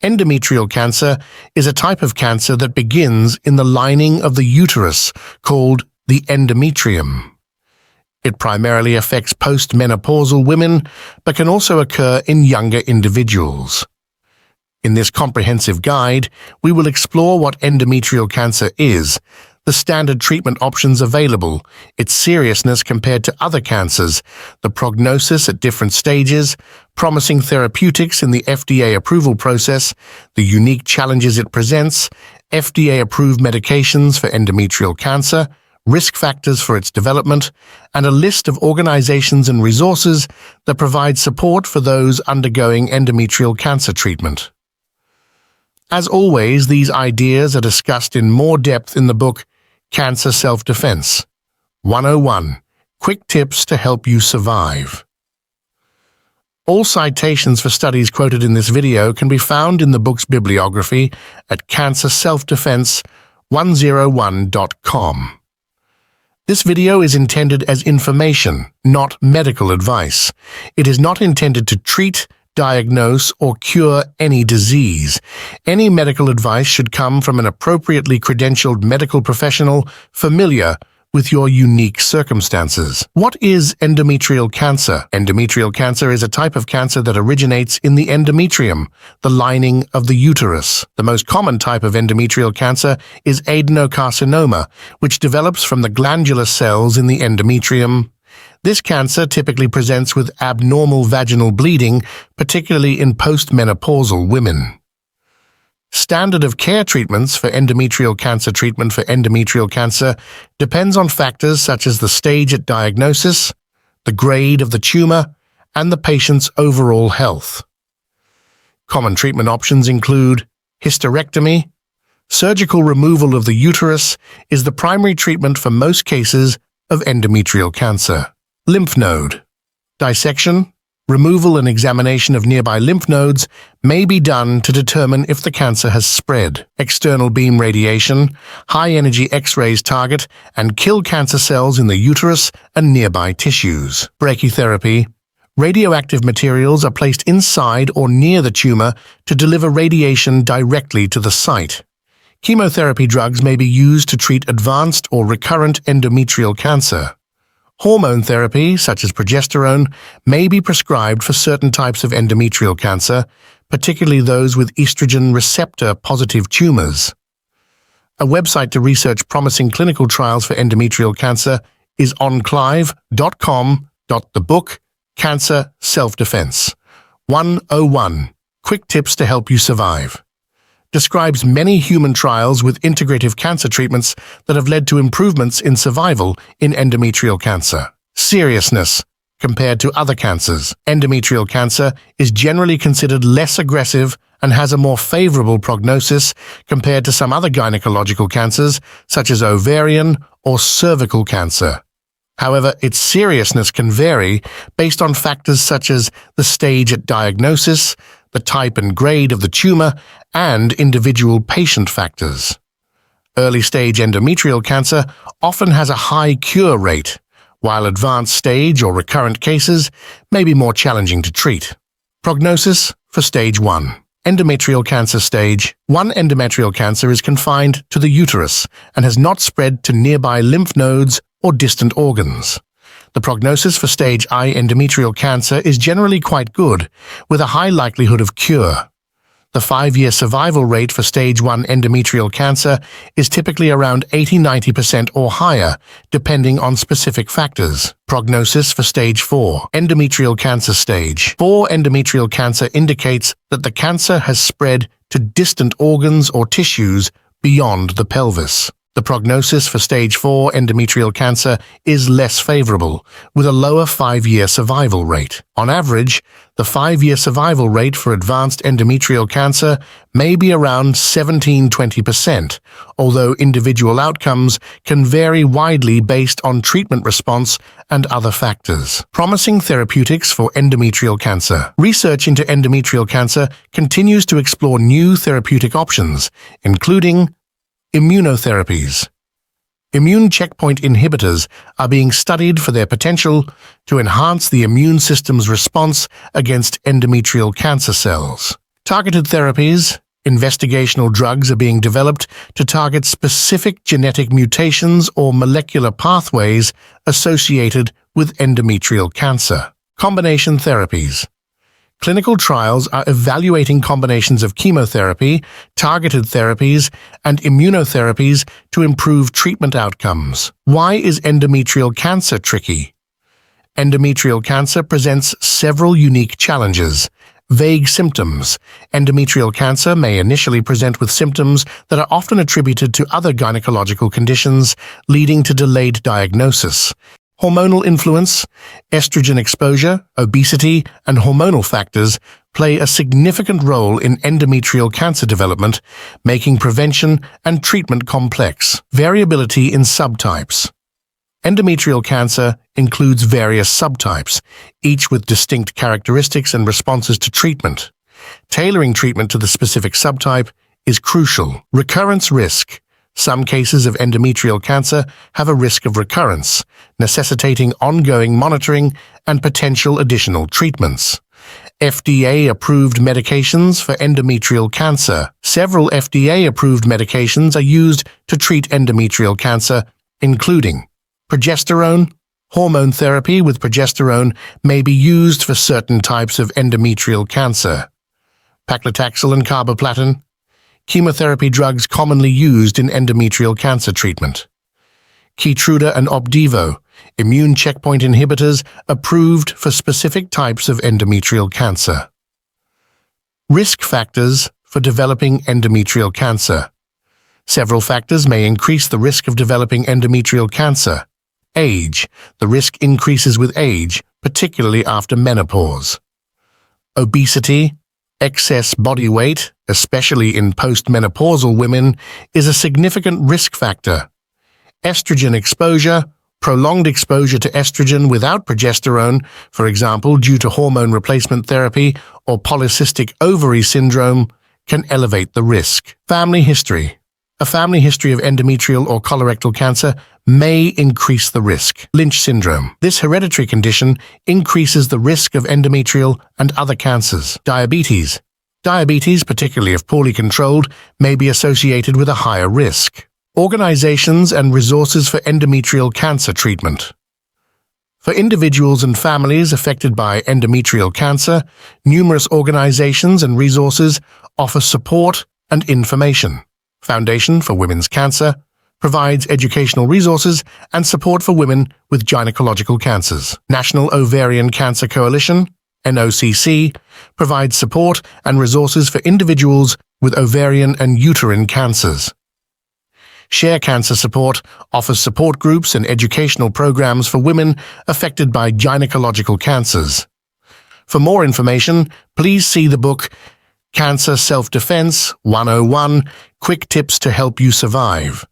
Endometrial cancer is a type of cancer that begins in the lining of the uterus, called the endometrium. It primarily affects postmenopausal women, but can also occur in younger individuals. In this comprehensive guide, we will explore what endometrial cancer is, the standard treatment options available, its seriousness compared to other cancers, the prognosis at different stages, promising therapeutics in the FDA approval process, the unique challenges it presents, FDA-approved medications for endometrial cancer, risk factors for its development, and a list of organizations and resources that provide support for those undergoing endometrial cancer treatment. As always, these ideas are discussed in more depth in the book Cancer Self-Defense 101 Quick Tips to Help You Survive. All citations for studies quoted in this video can be found in the book's bibliography at cancerselfdefense101.com. This video is intended as information, not medical advice. It is not intended to treat, diagnose, or cure any disease. Any medical advice should come from an appropriately credentialed medical professional familiar with your unique circumstances. What is endometrial cancer? Endometrial cancer is a type of cancer that originates in the endometrium, the lining of the uterus. The most common type of endometrial cancer is adenocarcinoma, which develops from the glandular cells in the endometrium. This cancer typically presents with abnormal vaginal bleeding, particularly in postmenopausal women. Standard of care treatments for endometrial cancer depends on factors such as the stage at diagnosis, the grade of the tumor, and the patient's overall health. Common treatment options include hysterectomy. Surgical removal of the uterus is the primary treatment for most cases of endometrial cancer. Lymph node dissection. Removal and examination of nearby lymph nodes may be done to determine if the cancer has spread. External beam radiation, high-energy X-rays target and kill cancer cells in the uterus and nearby tissues. Brachytherapy. Radioactive materials are placed inside or near the tumor to deliver radiation directly to the site. Chemotherapy drugs may be used to treat advanced or recurrent endometrial cancer. Hormone therapy, such as progesterone, may be prescribed for certain types of endometrial cancer, particularly those with estrogen receptor-positive tumors. A website to research promising clinical trials for endometrial cancer is onclive.com. The book, Cancer Self-Defense 101 Quick Tips to Help You Survive, describes many human trials with integrative cancer treatments that have led to improvements in survival in endometrial cancer. Seriousness compared to other cancers. Endometrial cancer is generally considered less aggressive and has a more favorable prognosis compared to some other gynecological cancers, such as ovarian or cervical cancer. However, its seriousness can vary based on factors such as the stage at diagnosis, the type and grade of the tumor, and individual patient factors. Early-stage endometrial cancer often has a high cure rate, while advanced stage or recurrent cases may be more challenging to treat. Prognosis for Stage 1. Endometrial cancer Stage 1. Endometrial cancer is confined to the uterus and has not spread to nearby lymph nodes or distant organs. The prognosis for Stage I endometrial cancer is generally quite good, with a high likelihood of cure. The 5-year survival rate for Stage 1 endometrial cancer is typically around 80–90% or higher, depending on specific factors. Prognosis for Stage 4 endometrial cancer Stage 4 endometrial cancer indicates that the cancer has spread to distant organs or tissues beyond the pelvis. The prognosis for Stage 4 endometrial cancer is less favorable, with a lower 5-year survival rate. On average, the 5-year survival rate for advanced endometrial cancer may be around 17–20%, although individual outcomes can vary widely based on treatment response and other factors. Promising therapeutics for endometrial cancer. Research into endometrial cancer continues to explore new therapeutic options, including immunotherapies. Immune checkpoint inhibitors are being studied for their potential to enhance the immune system's response against endometrial cancer cells. Targeted therapies. Investigational drugs are being developed to target specific genetic mutations or molecular pathways associated with endometrial cancer. Combination therapies. Clinical trials are evaluating combinations of chemotherapy, targeted therapies, and immunotherapies to improve treatment outcomes. Why is endometrial cancer tricky? Endometrial cancer presents several unique challenges. Vague symptoms. Endometrial cancer may initially present with symptoms that are often attributed to other gynecological conditions, leading to delayed diagnosis. Hormonal influence. Estrogen exposure, obesity, and hormonal factors play a significant role in endometrial cancer development, making prevention and treatment complex. Variability in subtypes. Endometrial cancer includes various subtypes, each with distinct characteristics and responses to treatment. Tailoring treatment to the specific subtype is crucial. Recurrence risk. Some cases of endometrial cancer have a risk of recurrence, necessitating ongoing monitoring and potential additional treatments. FDA-approved medications for endometrial cancer. Several FDA-approved medications are used to treat endometrial cancer, including progesterone. Hormone therapy with progesterone may be used for certain types of endometrial cancer. Paclitaxel and carboplatin. Chemotherapy drugs commonly used in endometrial cancer treatment. Keytruda and Opdivo, immune checkpoint inhibitors approved for specific types of endometrial cancer. Risk factors for developing endometrial cancer. Several factors may increase the risk of developing endometrial cancer. Age. The risk increases with age, particularly after menopause. Obesity. Excess body weight, especially in postmenopausal women, is a significant risk factor. Estrogen exposure. Prolonged exposure to estrogen without progesterone, for example due to hormone replacement therapy or polycystic ovary syndrome, can elevate the risk. Family history. A family history of endometrial or colorectal cancer may increase the risk. Lynch syndrome. This hereditary condition increases the risk of endometrial and other cancers. Diabetes. Diabetes, particularly if poorly controlled, may be associated with a higher risk. Organizations and resources for endometrial cancer treatment. For individuals and families affected by endometrial cancer, numerous organizations and resources offer support and information. Foundation for Women's Cancer provides educational resources and support for women with gynecological cancers. National Ovarian Cancer Coalition, NOCC, provides support and resources for individuals with ovarian and uterine cancers. Share Cancer Support offers support groups and educational programs for women affected by gynecological cancers. For more information, please see the book Cancer Self-Defense 101, Quick Tips to Help You Survive.